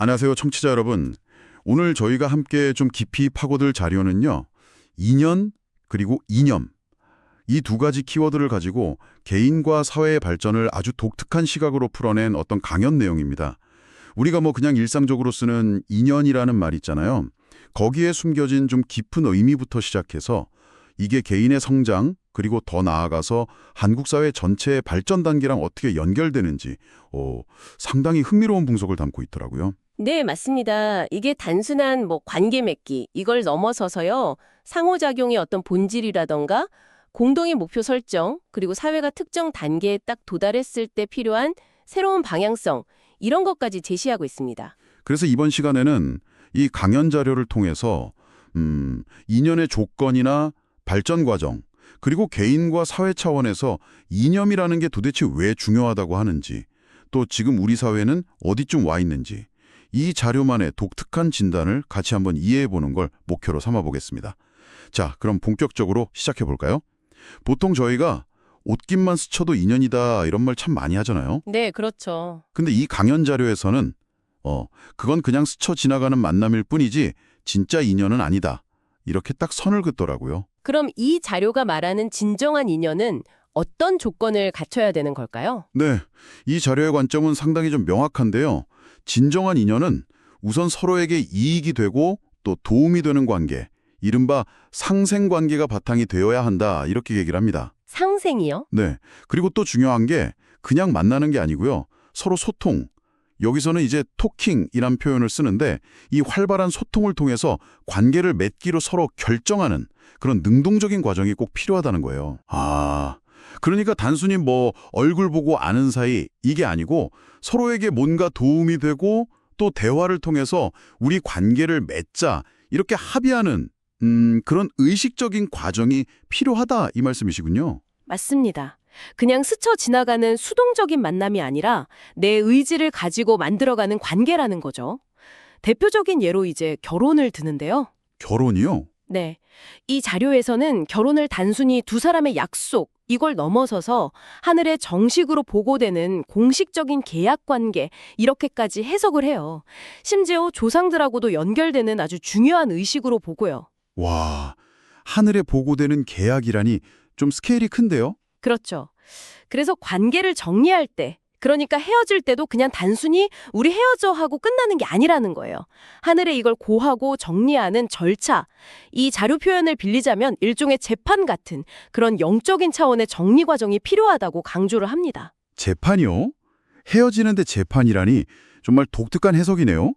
안녕하세요, 청취자 여러분. 오늘 저희가 함께 좀 깊이 파고들 자료는요. 인연 그리고 이념. 이 두 가지 키워드를 가지고 개인과 사회의 발전을 아주 독특한 시각으로 풀어낸 어떤 강연 내용입니다. 우리가 그냥 일상적으로 쓰는 인연이라는 말 있잖아요. 거기에 숨겨진 좀 깊은 의미부터 시작해서 이게 개인의 성장 그리고 더 나아가서 한국 사회 전체의 발전 단계랑 어떻게 연결되는지 상당히 흥미로운 분석을 담고 있더라고요. 네, 맞습니다. 이게 단순한 관계 맺기, 이걸 넘어서서요, 상호작용의 어떤 본질이라던가, 공동의 목표 설정, 그리고 사회가 특정 단계에 딱 도달했을 때 필요한 새로운 방향성, 이런 것까지 제시하고 있습니다. 그래서 이번 시간에는 이 강연 자료를 통해서 인연의 조건이나 발전 과정, 그리고 개인과 사회 차원에서 이념이라는 게 도대체 왜 중요하다고 하는지, 또 지금 우리 사회는 어디쯤 와 있는지, 이 자료만의 독특한 진단을 같이 한번 이해해보는 걸 목표로 삼아보겠습니다. 자, 그럼 본격적으로 시작해볼까요? 보통 저희가 옷깃만 스쳐도 인연이다 이런 말 참 많이 하잖아요. 네, 그렇죠. 근데 이 강연 자료에서는 그건 그냥 스쳐 지나가는 만남일 뿐이지 진짜 인연은 아니다. 이렇게 딱 선을 긋더라고요. 그럼 이 자료가 말하는 진정한 인연은 어떤 조건을 갖춰야 되는 걸까요? 네, 이 자료의 관점은 상당히 좀 명확한데요. 진정한 인연은 우선 서로에게 이익이 되고 또 도움이 되는 관계, 이른바 상생관계가 바탕이 되어야 한다 이렇게 얘기를 합니다. 상생이요? 네, 그리고 또 중요한 게 그냥 만나는 게 아니고요. 서로 소통, 여기서는 이제 토킹이란 표현을 쓰는데 이 활발한 소통을 통해서 관계를 맺기로 서로 결정하는 그런 능동적인 과정이 꼭 필요하다는 거예요. 그러니까 단순히 얼굴 보고 아는 사이 이게 아니고 서로에게 뭔가 도움이 되고 또 대화를 통해서 우리 관계를 맺자 이렇게 합의하는 그런 의식적인 과정이 필요하다 이 말씀이시군요. 맞습니다. 그냥 스쳐 지나가는 수동적인 만남이 아니라 내 의지를 가지고 만들어가는 관계라는 거죠. 대표적인 예로 이제 결혼을 드는데요. 결혼이요? 네. 이 자료에서는 결혼을 단순히 두 사람의 약속, 이걸 넘어서서 하늘에 정식으로 보고되는 공식적인 계약 관계, 이렇게까지 해석을 해요. 심지어 조상들하고도 연결되는 아주 중요한 의식으로 보고요. 와, 하늘에 보고되는 계약이라니 좀 스케일이 큰데요? 그렇죠. 그래서 관계를 정리할 때, 그러니까 헤어질 때도 그냥 단순히 우리 헤어져 하고 끝나는 게 아니라는 거예요. 하늘에 이걸 고하고 정리하는 절차, 이 자료 표현을 빌리자면 일종의 재판 같은 그런 영적인 차원의 정리 과정이 필요하다고 강조를 합니다. 재판이요? 헤어지는데 재판이라니 정말 독특한 해석이네요.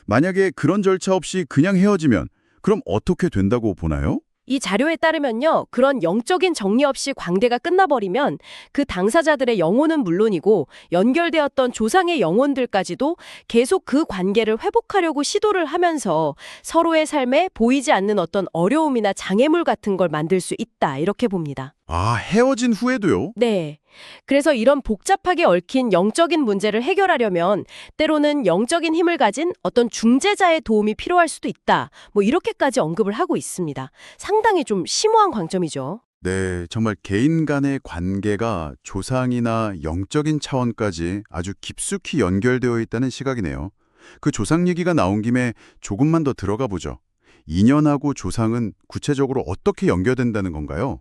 만약에 그런 절차 없이 그냥 헤어지면 그럼 어떻게 된다고 보나요? 이 자료에 따르면요, 그런 영적인 정리 없이 관계가 끝나버리면 그 당사자들의 영혼은 물론이고 연결되었던 조상의 영혼들까지도 계속 그 관계를 회복하려고 시도를 하면서 서로의 삶에 보이지 않는 어떤 어려움이나 장애물 같은 걸 만들 수 있다, 이렇게 봅니다. 헤어진 후에도요? 네. 그래서 이런 복잡하게 얽힌 영적인 문제를 해결하려면 때로는 영적인 힘을 가진 어떤 중재자의 도움이 필요할 수도 있다. 이렇게까지 언급을 하고 있습니다. 상당히 좀 심오한 관점이죠. 네, 정말 개인 간의 관계가 조상이나 영적인 차원까지 아주 깊숙이 연결되어 있다는 시각이네요. 그 조상 얘기가 나온 김에 조금만 더 들어가 보죠. 인연하고 조상은 구체적으로 어떻게 연결된다는 건가요?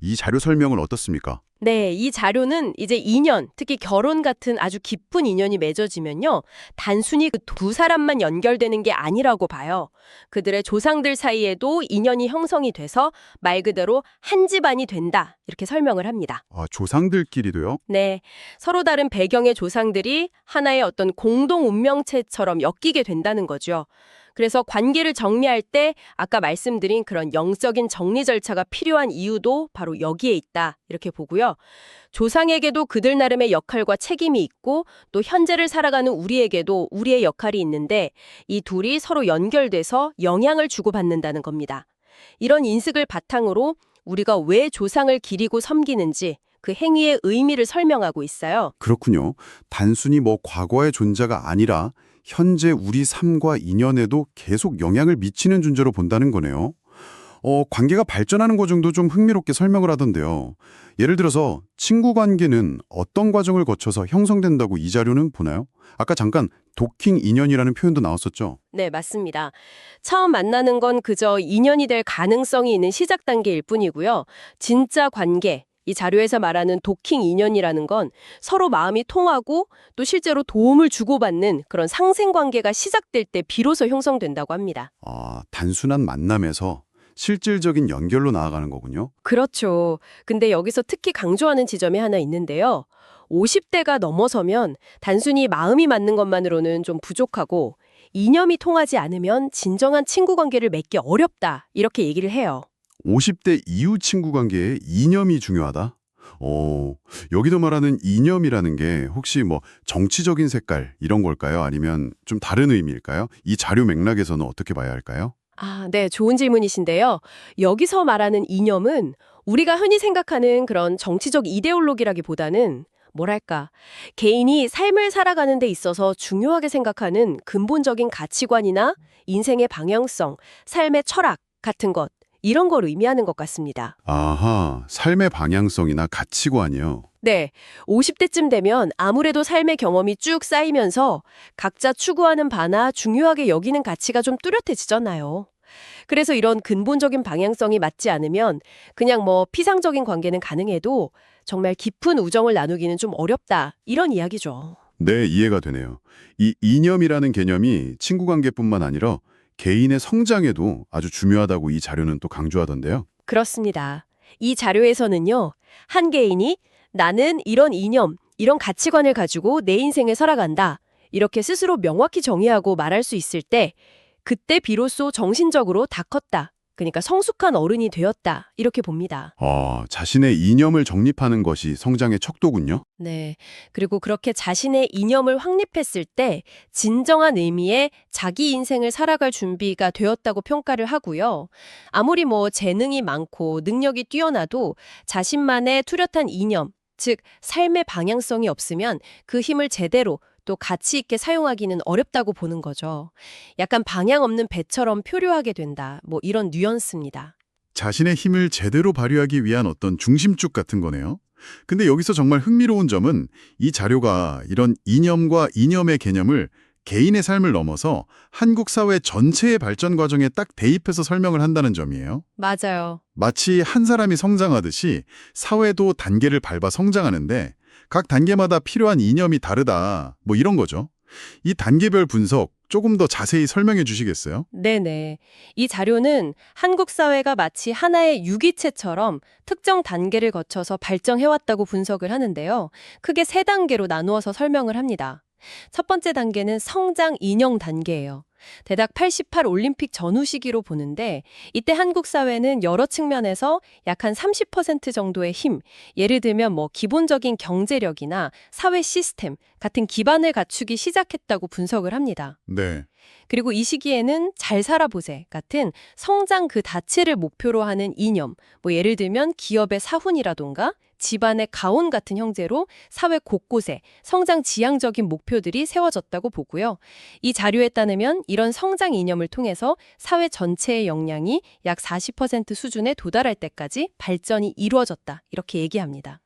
이 자료 설명은 어떻습니까? 네, 이 자료는 이제 인연, 특히 결혼 같은 아주 깊은 인연이 맺어지면요, 단순히 그 두 사람만 연결되는 게 아니라고 봐요. 그들의 조상들 사이에도 인연이 형성이 돼서 말 그대로 한 집안이 된다, 이렇게 설명을 합니다. 조상들끼리도요? 네, 서로 다른 배경의 조상들이 하나의 어떤 공동 운명체처럼 엮이게 된다는 거죠. 그래서 관계를 정리할 때 아까 말씀드린 그런 영적인 정리 절차가 필요한 이유도 바로 여기에 있다, 이렇게 보고요. 조상에게도 그들 나름의 역할과 책임이 있고 또 현재를 살아가는 우리에게도 우리의 역할이 있는데 이 둘이 서로 연결돼서 영향을 주고받는다는 겁니다. 이런 인식을 바탕으로 우리가 왜 조상을 기리고 섬기는지 그 행위의 의미를 설명하고 있어요. 그렇군요. 단순히 과거의 존재가 아니라 현재 우리 삶과 인연에도 계속 영향을 미치는 존재로 본다는 거네요. 관계가 발전하는 과정도 좀 흥미롭게 설명을 하던데요. 예를 들어서 친구 관계는 어떤 과정을 거쳐서 형성된다고 이 자료는 보나요? 아까 잠깐 도킹 인연이라는 표현도 나왔었죠. 네, 맞습니다. 처음 만나는 건 그저 인연이 될 가능성이 있는 시작 단계일 뿐이고요. 진짜 관계, 이 자료에서 말하는 도킹 인연이라는 건 서로 마음이 통하고 또 실제로 도움을 주고받는 그런 상생 관계가 시작될 때 비로소 형성된다고 합니다. 단순한 만남에서 실질적인 연결로 나아가는 거군요. 그렇죠. 근데 여기서 특히 강조하는 지점이 하나 있는데요. 50대가 넘어서면 단순히 마음이 맞는 것만으로는 좀 부족하고 이념이 통하지 않으면 진정한 친구 관계를 맺기 어렵다. 이렇게 얘기를 해요. 50대 이후 친구 관계에 이념이 중요하다? 여기도 말하는 이념이라는 게 혹시 뭐 정치적인 색깔 이런 걸까요? 아니면 좀 다른 의미일까요? 이 자료 맥락에서는 어떻게 봐야 할까요? 네, 좋은 질문이신데요. 여기서 말하는 이념은 우리가 흔히 생각하는 그런 정치적 이데올로기라기보다는 뭐랄까, 개인이 삶을 살아가는 데 있어서 중요하게 생각하는 근본적인 가치관이나 인생의 방향성, 삶의 철학 같은 것, 이런 걸 의미하는 것 같습니다. 아하, 삶의 방향성이나 가치관이요. 네, 50대쯤 되면 아무래도 삶의 경험이 쭉 쌓이면서 각자 추구하는 바나 중요하게 여기는 가치가 좀 뚜렷해지잖아요. 그래서 이런 근본적인 방향성이 맞지 않으면 그냥 뭐 피상적인 관계는 가능해도 정말 깊은 우정을 나누기는 좀 어렵다. 이런 이야기죠. 네, 이해가 되네요. 이 이념이라는 개념이 친구 관계뿐만 아니라 개인의 성장에도 아주 중요하다고 이 자료는 또 강조하던데요. 그렇습니다. 이 자료에서는요. 한 개인이 나는 이런 이념, 이런 가치관을 가지고 내 인생을 살아간다. 이렇게 스스로 명확히 정의하고 말할 수 있을 때 그때 비로소 정신적으로 다 컸다. 그러니까 성숙한 어른이 되었다. 이렇게 봅니다. 자신의 이념을 정립하는 것이 성장의 척도군요. 네. 그리고 그렇게 자신의 이념을 확립했을 때 진정한 의미의 자기 인생을 살아갈 준비가 되었다고 평가를 하고요. 아무리 뭐 재능이 많고 능력이 뛰어나도 자신만의 뚜렷한 이념, 즉 삶의 방향성이 없으면 그 힘을 제대로 또 가치 있게 사용하기는 어렵다고 보는 거죠. 약간 방향 없는 배처럼 표류하게 된다. 뭐 이런 뉘앙스입니다. 자신의 힘을 제대로 발휘하기 위한 어떤 중심축 같은 거네요. 근데 여기서 정말 흥미로운 점은 이 자료가 이런 이념과 이념의 개념을 개인의 삶을 넘어서 한국 사회 전체의 발전 과정에 딱 대입해서 설명을 한다는 점이에요. 맞아요. 마치 한 사람이 성장하듯이 사회도 단계를 밟아 성장하는데 각 단계마다 필요한 이념이 다르다. 뭐 이런 거죠. 이 단계별 분석 조금 더 자세히 설명해 주시겠어요? 네네. 이 자료는 한국 사회가 마치 하나의 유기체처럼 특정 단계를 거쳐서 발전해왔다고 분석을 하는데요. 크게 세 단계로 나누어서 설명을 합니다. 첫 번째 단계는 성장 인형 단계예요. 대략 88 올림픽 전후 시기로 보는데 이때 한국 사회는 여러 측면에서 약 한 30% 정도의 힘, 예를 들면 뭐 기본적인 경제력이나 사회 시스템 같은 기반을 갖추기 시작했다고 분석을 합니다. 네. 그리고 이 시기에는 잘 살아보세 같은 성장 그 자체를 목표로 하는 이념, 뭐 예를 들면 기업의 사훈이라던가 집안의 가온 같은 형제로 사회 곳곳에 성장 지향적인 목표들이 세워졌다고 보고요. 이 자료에 따르면 이런 성장 이념을 통해서 사회 전체의 역량이 약 40% 수준에 도달할 때까지 발전이 이루어졌다. 이렇게 얘기합니다.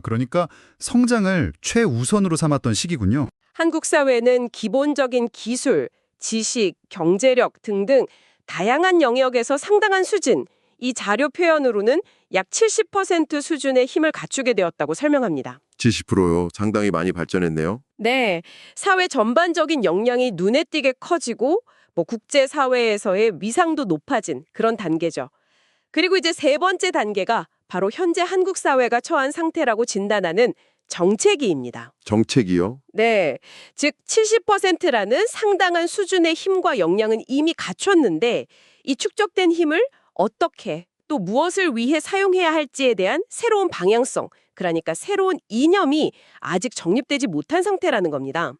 그러니까 성장을 최우선으로 삼았던 시기군요. 한국 사회는 기본적인 기술, 지식, 경제력 등등 다양한 영역에서 상당한 수준, 이 자료 표현으로는 약 70% 수준의 힘을 갖추게 되었다고 설명합니다. 70%요. 상당히 많이 발전했네요. 네, 사회 전반적인 역량이 눈에 띄게 커지고 뭐 국제사회에서의 위상도 높아진 그런 단계죠. 그리고 이제 세 번째 단계가 바로 현재 한국 사회가 처한 상태라고 진단하는 정체기입니다. 정책이요? 네, 즉 70%라는 상당한 수준의 힘과 역량은 이미 갖췄는데 이 축적된 힘을 어떻게 또 무엇을 위해 사용해야 할지에 대한 새로운 방향성, 그러니까 새로운 이념이 아직 정립되지 못한 상태라는 겁니다.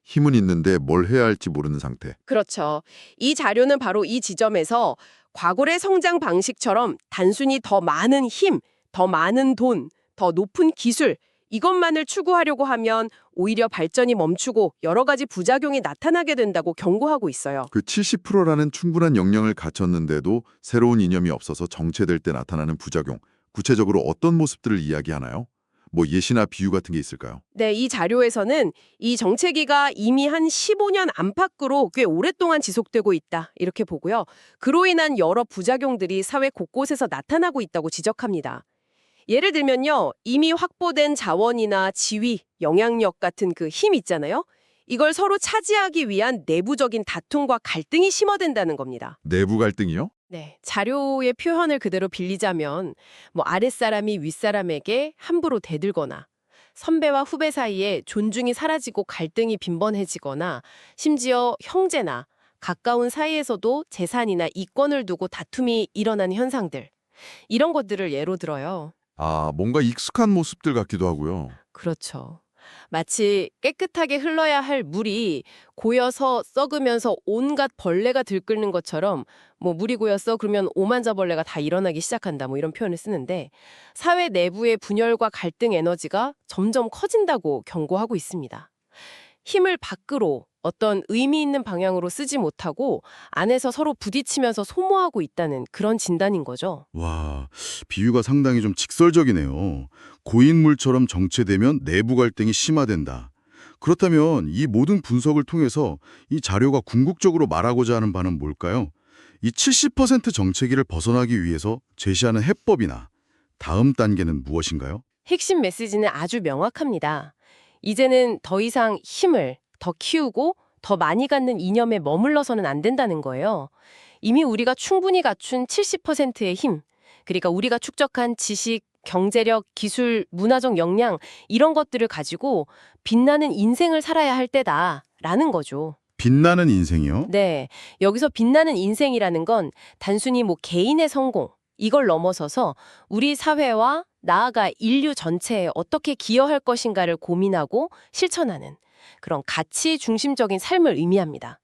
힘은 있는데 뭘 해야 할지 모르는 상태. 그렇죠. 이 자료는 바로 이 지점에서 과거의 성장 방식처럼 단순히 더 많은 힘, 더 많은 돈, 더 높은 기술, 이것만을 추구하려고 하면 오히려 발전이 멈추고 여러 가지 부작용이 나타나게 된다고 경고하고 있어요. 그 70%라는 충분한 역량을 갖췄는데도 새로운 이념이 없어서 정체될 때 나타나는 부작용, 구체적으로 어떤 모습들을 이야기하나요? 뭐 예시나 비유 같은 게 있을까요? 네, 이 자료에서는 이 정체기가 이미 한 15년 안팎으로 꽤 오랫동안 지속되고 있다. 이렇게 보고요. 그로 인한 여러 부작용들이 사회 곳곳에서 나타나고 있다고 지적합니다. 예를 들면요. 이미 확보된 자원이나 지위, 영향력 같은 그 힘 있잖아요. 이걸 서로 차지하기 위한 내부적인 다툼과 갈등이 심화된다는 겁니다. 내부 갈등이요? 네, 자료의 표현을 그대로 빌리자면 뭐 아랫사람이 윗사람에게 함부로 대들거나 선배와 후배 사이에 존중이 사라지고 갈등이 빈번해지거나 심지어 형제나 가까운 사이에서도 재산이나 이권을 두고 다툼이 일어나는 현상들. 이런 것들을 예로 들어요. 아, 뭔가 익숙한 모습들 같기도 하고요. 그렇죠. 마치 깨끗하게 흘러야 할 물이 고여서 썩으면서 온갖 벌레가 들끓는 것처럼 뭐 물이 고였어 그러면 오만자벌레가 다 일어나기 시작한다 뭐 이런 표현을 쓰는데 사회 내부의 분열과 갈등 에너지가 점점 커진다고 경고하고 있습니다. 힘을 밖으로 어떤 의미 있는 방향으로 쓰지 못하고 안에서 서로 부딪히면서 소모하고 있다는 그런 진단인 거죠. 와, 비유가 상당히 좀 직설적이네요. 고인물처럼 정체되면 내부 갈등이 심화된다. 그렇다면 이 모든 분석을 통해서 이 자료가 궁극적으로 말하고자 하는 바는 뭘까요? 이 70% 정체기를 벗어나기 위해서 제시하는 해법이나 다음 단계는 무엇인가요? 핵심 메시지는 아주 명확합니다. 이제는 더 이상 힘을 더 키우고 더 많이 갖는 이념에 머물러서는 안 된다는 거예요. 이미 우리가 충분히 갖춘 70%의 힘, 그러니까 우리가 축적한 지식, 경제력, 기술, 문화적 역량 이런 것들을 가지고 빛나는 인생을 살아야 할 때다라는 거죠. 빛나는 인생이요? 네, 여기서 빛나는 인생이라는 건 단순히 뭐 개인의 성공, 이걸 넘어서서 우리 사회와 나아가 인류 전체에 어떻게 기여할 것인가를 고민하고 실천하는 그런 가치 중심적인 삶을 의미합니다.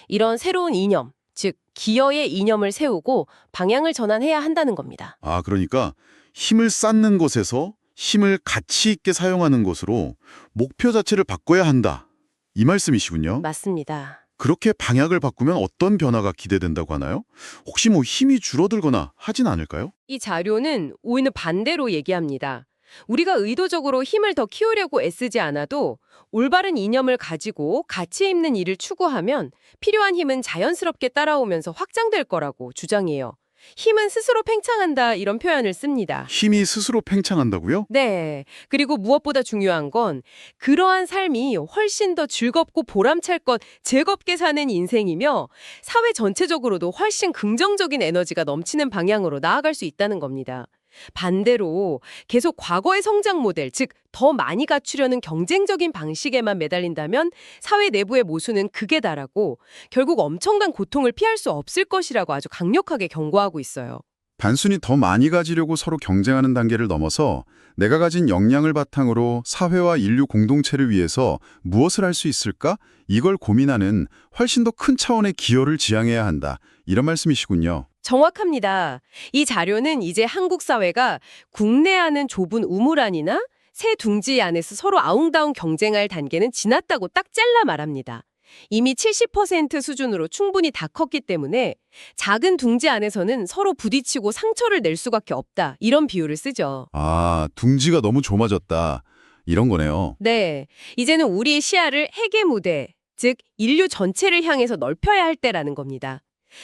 이런 새로운 이념, 즉 기여의 이념을 세우고 방향을 전환해야 한다는 겁니다. 아, 그러니까 힘을 쌓는 것에서 힘을 가치 있게 사용하는 것으로 목표 자체를 바꿔야 한다. 이 말씀이시군요. 맞습니다. 그렇게 방향을 바꾸면 어떤 변화가 기대된다고 하나요? 혹시 뭐 힘이 줄어들거나 하진 않을까요? 이 자료는 오히려 반대로 얘기합니다. 우리가 의도적으로 힘을 더 키우려고 애쓰지 않아도 올바른 이념을 가지고 가치 있는 일을 추구하면 필요한 힘은 자연스럽게 따라오면서 확장될 거라고 주장해요. 힘은 스스로 팽창한다 이런 표현을 씁니다. 힘이 스스로 팽창한다고요? 네. 그리고 무엇보다 중요한 건 그러한 삶이 훨씬 더 즐겁고 보람찰 것, 즐겁게 사는 인생이며 사회 전체적으로도 훨씬 긍정적인 에너지가 넘치는 방향으로 나아갈 수 있다는 겁니다. 반대로 계속 과거의 성장 모델, 즉 더 많이 갖추려는 경쟁적인 방식에만 매달린다면 사회 내부의 모순은 극에 달하고 결국 엄청난 고통을 피할 수 없을 것이라고 아주 강력하게 경고하고 있어요. 단순히 더 많이 가지려고 서로 경쟁하는 단계를 넘어서 내가 가진 역량을 바탕으로 사회와 인류 공동체를 위해서 무엇을 할 수 있을까? 이걸 고민하는 훨씬 더 큰 차원의 기여를 지향해야 한다. 이런 말씀이시군요. 정확합니다. 이 자료는 이제 한국 사회가 국내와는 좁은 우물안이나 새 둥지 안에서 서로 아웅다웅 경쟁할 단계는 지났다고 딱 잘라 말합니다. 이미 70% 수준으로 충분히 다 컸기 때문에 작은 둥지 안에서는 서로 부딪히고 상처를 낼 수밖에 없다. 이런 비유를 쓰죠. 아, 둥지가 너무 좁아졌다. 이런 거네요. 네, 이제는 우리의 시야를 핵의 무대, 즉 인류 전체를 향해서 넓혀야 할 때라는 겁니다.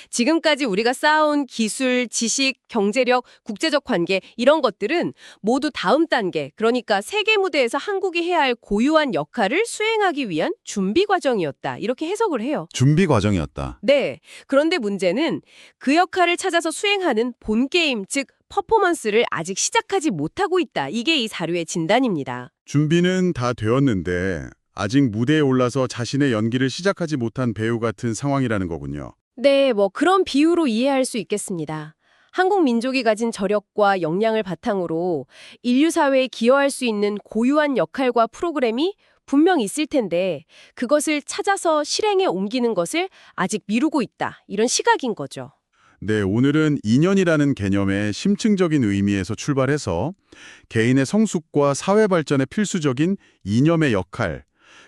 지금까지 우리가 쌓아온 기술, 지식, 경제력, 국제적 관계 이런 것들은 모두 다음 단계, 그러니까 세계 무대에서 한국이 해야 할 고유한 역할을 수행하기 위한 준비 과정이었다. 이렇게 해석을 해요. 준비 과정이었다. 네, 그런데 문제는 그 역할을 찾아서 수행하는 본 게임, 즉 퍼포먼스를 아직 시작하지 못하고 있다. 이게 이 자료의 진단입니다. 준비는 다 되었는데 아직 무대에 올라서 자신의 연기를 시작하지 못한 배우 같은 상황이라는 거군요. 네, 뭐 그런 비유로 이해할 수 있겠습니다. 한국 민족이 가진 저력과 역량을 바탕으로 인류 사회에 기여할 수 있는 고유한 역할과 프로그램이 분명 있을 텐데 그것을 찾아서 실행에 옮기는 것을 아직 미루고 있다. 이런 시각인 거죠. 네, 오늘은 인연이라는 개념의 심층적인 의미에서 출발해서 개인의 성숙과 사회 발전에 필수적인 이념의 역할,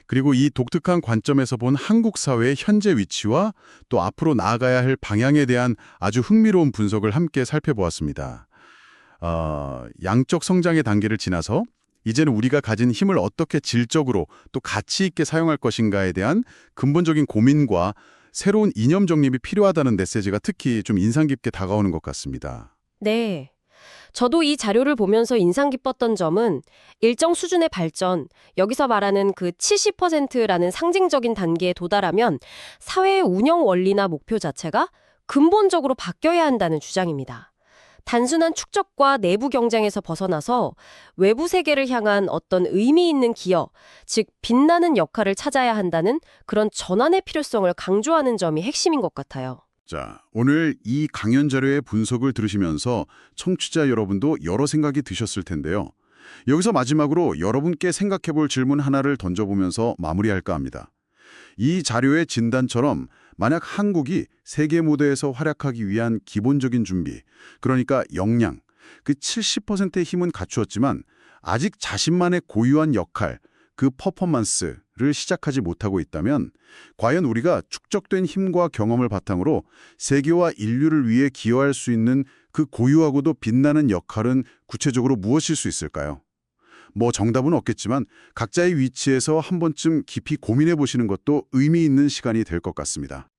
그리고 이 독특한 관점에서 본 한국 사회의 현재 위치와 또 앞으로 나아가야 할 방향에 대한 아주 흥미로운 분석을 함께 살펴보았습니다. 양적 성장의 단계를 지나서 이제는 우리가 가진 힘을 어떻게 질적으로 또 가치 있게 사용할 것인가에 대한 근본적인 고민과 새로운 이념 정립이 필요하다는 메시지가 특히 좀 인상 깊게 다가오는 것 같습니다. 네. 저도 이 자료를 보면서 인상 깊었던 점은 일정 수준의 발전, 여기서 말하는 그 70%라는 상징적인 단계에 도달하면 사회의 운영 원리나 목표 자체가 근본적으로 바뀌어야 한다는 주장입니다. 단순한 축적과 내부 경쟁에서 벗어나서 외부 세계를 향한 어떤 의미 있는 기여, 즉 빛나는 역할을 찾아야 한다는 그런 전환의 필요성을 강조하는 점이 핵심인 것 같아요. 자, 오늘 이 강연 자료의 분석을 들으시면서 청취자 여러분도 여러 생각이 드셨을 텐데요. 여기서 마지막으로 여러분께 생각해 볼 질문 하나를 던져보면서 마무리할까 합니다. 이 자료의 진단처럼 만약 한국이 세계 무대에서 활약하기 위한 기본적인 준비, 그러니까 역량, 그 70%의 힘은 갖추었지만 아직 자신만의 고유한 역할, 그 퍼포먼스를 시작하지 못하고 있다면 과연 우리가 축적된 힘과 경험을 바탕으로 세계와 인류를 위해 기여할 수 있는 그 고유하고도 빛나는 역할은 구체적으로 무엇일 수 있을까요? 뭐 정답은 없겠지만 각자의 위치에서 한 번쯤 깊이 고민해 보시는 것도 의미 있는 시간이 될 것 같습니다.